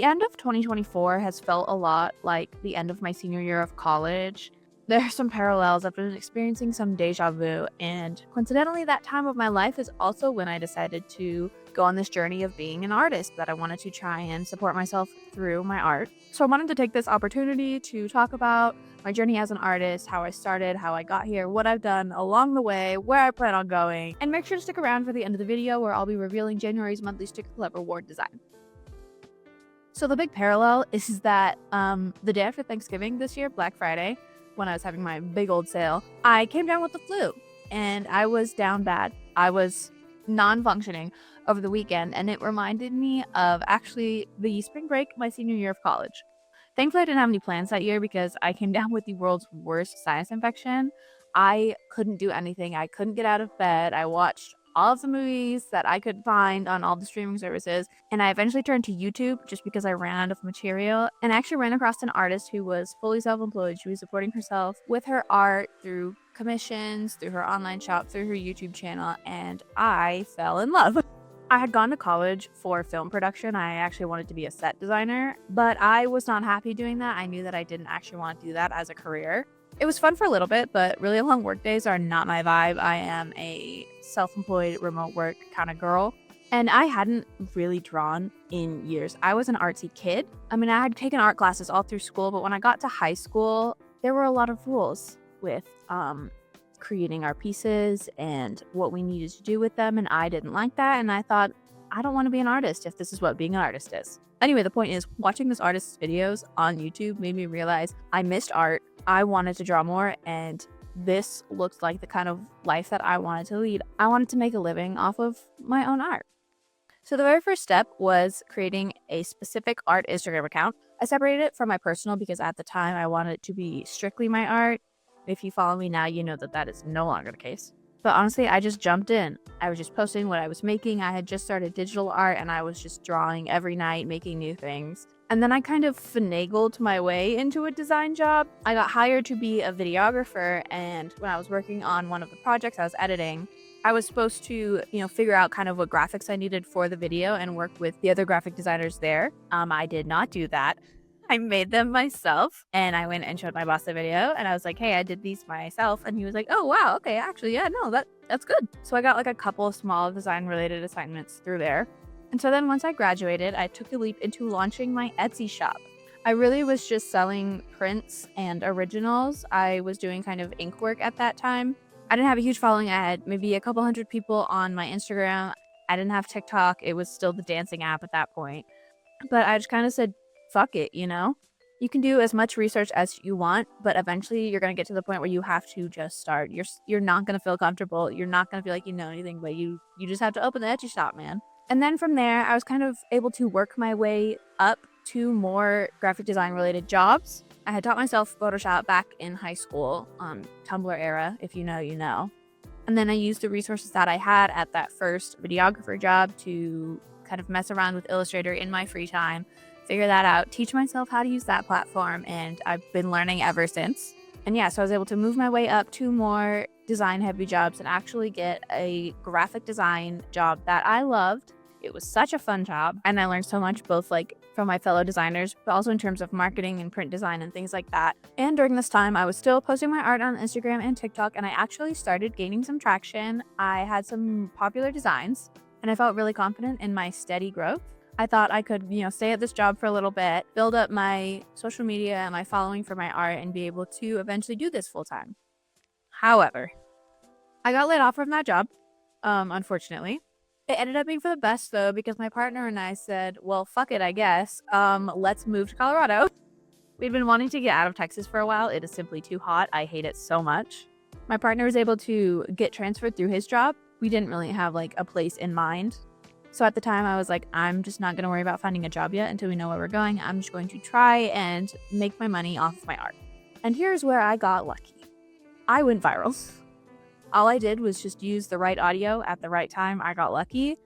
The end of 2024 has felt a lot like the end of my senior year of college. There are some parallels. I've been experiencing some deja vu, and coincidentally, that time of my life is also when I decided to go on this journey of being an artist, that I wanted to try and support myself through my art. So I wanted to take this opportunity to talk about my journey as an artist, how I started, how I got here, what I've done along the way, where I plan on going, and make sure to stick around for the end of the video where I'll be revealing January's monthly sticker collab reward design. So the big parallel is that the day after Thanksgiving this year, Black Friday, when I was having my big old sale, I came down with the flu and I was down bad. I was non-functioning over the weekend, and it reminded me of actually the spring break my senior year of college. Thankfully, I didn't have any plans that year because I came down with the world's worst sinus infection. I couldn't do anything. I couldn't get out of bed. I watched all of the movies that I could find on all the streaming services, and I eventually turned to YouTube just because I ran out of material, and I actually ran across an artist who was fully self-employed. She was supporting herself with her art through commissions, through her online shop, through her YouTube channel, and I fell in love. I had gone to college for film production. I actually wanted to be a set designer, but I was not happy doing that. I knew that I didn't actually want to do that as a career. It was fun for a little bit, but really long work days are not my vibe. I am a self-employed remote work kind of girl, and I hadn't really drawn in years. I was an artsy kid. I mean, I had taken art classes all through school, but when I got to high school, there were a lot of rules with creating our pieces and what we needed to do with them, and I didn't like that, and I thought, I don't want to be an artist if this is what being an artist is. Anyway, the point is, watching this artist's videos on YouTube made me realize I missed art. I wanted to draw more, and this looks like the kind of life that I wanted to lead. I wanted to make a living off of my own art. So the very first step was creating a specific art Instagram account. I separated it from my personal because at the time I wanted it to be strictly my art. If you follow me now, you know that that is no longer the case. But honestly, I just jumped in. I was just posting what I was making. I had just started digital art and I was just drawing every night, making new things. And then I kind of finagled my way into a design job. I got hired to be a videographer, and when I was working on one of the projects I was editing, I was supposed to, figure out kind of what graphics I needed for the video and work with the other graphic designers there. I did not do that. I made them myself, and I went and showed my boss the video, and I was like, hey, I did these myself, and he was like, oh wow, okay, actually, yeah, no, that's good. So I got like a couple of small design related assignments through there. And so then once I graduated, I took a leap into launching my Etsy shop. I really was just selling prints and originals. I was doing kind of ink work at that time. I didn't have a huge following. I had maybe a couple hundred people on my Instagram. I didn't have TikTok. It was still the dancing app at that point. But I just kind of said, fuck it, You can do as much research as you want, but eventually you're going to get to the point where you have to just start. You're not going to feel comfortable. You're not going to feel like you know anything, but you just have to open the Etsy shop, man. And then from there, I was kind of able to work my way up to more graphic design related jobs. I had taught myself Photoshop back in high school, Tumblr era, if you know, you know. And then I used the resources that I had at that first videographer job to kind of mess around with Illustrator in my free time, figure that out, teach myself how to use that platform, and I've been learning ever since. And yeah, so I was able to move my way up to more design heavy jobs and actually get a graphic design job that I loved. It was such a fun job, and I learned so much, both like from my fellow designers, but also in terms of marketing and print design and things like that. And during this time, I was still posting my art on Instagram and TikTok, and I actually started gaining some traction. I had some popular designs, and I felt really confident in my steady growth. I thought I could, stay at this job for a little bit, build up my social media and my following for my art, and be able to eventually do this full time. However, I got laid off from that job, unfortunately. It ended up being for the best, though, because my partner and I said, well, fuck it, I guess. Let's move to Colorado. We'd been wanting to get out of Texas for a while. It is simply too hot. I hate it so much. My partner was able to get transferred through his job. We didn't really have like a place in mind. So at the time I was like, I'm just not going to worry about finding a job yet until we know where we're going. I'm just going to try and make my money off of my art. And here's where I got lucky. I went viral. All I did was just use the right audio at the right time. I got lucky,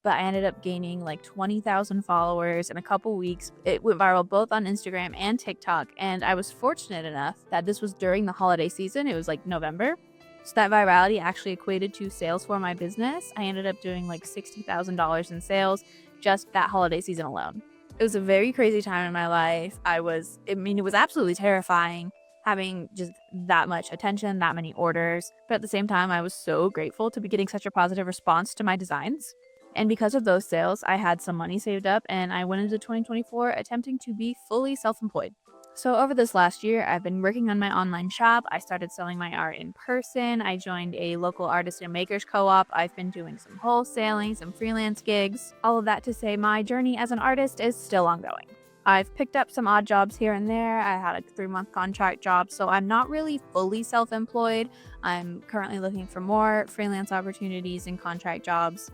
but I ended up gaining like 20,000 followers in a couple weeks. It went viral both on Instagram and TikTok. And I was fortunate enough that this was during the holiday season. It was like November. So that virality actually equated to sales for my business. I ended up doing like $60,000 in sales just that holiday season alone. It was a very crazy time in my life. It was absolutely terrifying having just that much attention, that many orders. But at the same time, I was so grateful to be getting such a positive response to my designs. And because of those sales, I had some money saved up and I went into 2024 attempting to be fully self employed. So, over this last year, I've been working on my online shop. I started selling my art in person. I joined a local artist and makers co op. I've been doing some wholesaling, some freelance gigs. All of that to say, my journey as an artist is still ongoing. I've picked up some odd jobs here and there. I had a 3-month contract job, so I'm not really fully self employed. I'm currently looking for more freelance opportunities and contract jobs,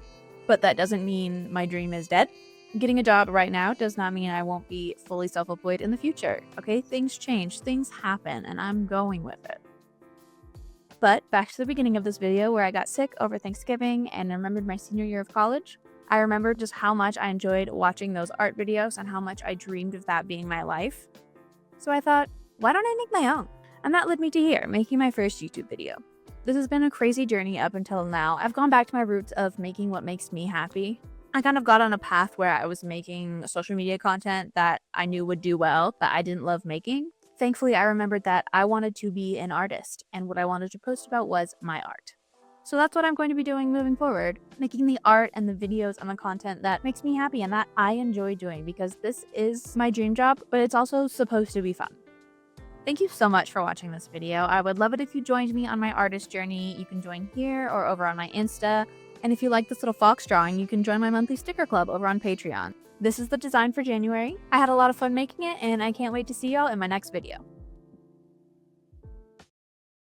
but that doesn't mean my dream is dead. Getting a job right now does not mean I won't be fully self-employed in the future, okay? Things change, things happen, and I'm going with it. But back to the beginning of this video where I got sick over Thanksgiving and remembered my senior year of college. I remembered just how much I enjoyed watching those art videos and how much I dreamed of that being my life. So I thought, why don't I make my own? And that led me to here, making my first YouTube video. This has been a crazy journey up until now. I've gone back to my roots of making what makes me happy. I kind of got on a path where I was making social media content that I knew would do well, but I didn't love making. Thankfully, I remembered that I wanted to be an artist, and what I wanted to post about was my art. So that's what I'm going to be doing moving forward, making the art and the videos and the content that makes me happy and that I enjoy doing, because this is my dream job, but it's also supposed to be fun. Thank you so much for watching this video. I would love it if you joined me on my artist journey. You can join here or over on my Insta. And if you like this little fox drawing, you can join my monthly sticker club over on Patreon. This is the design for January. I had a lot of fun making it, and I can't wait to see y'all in my next video.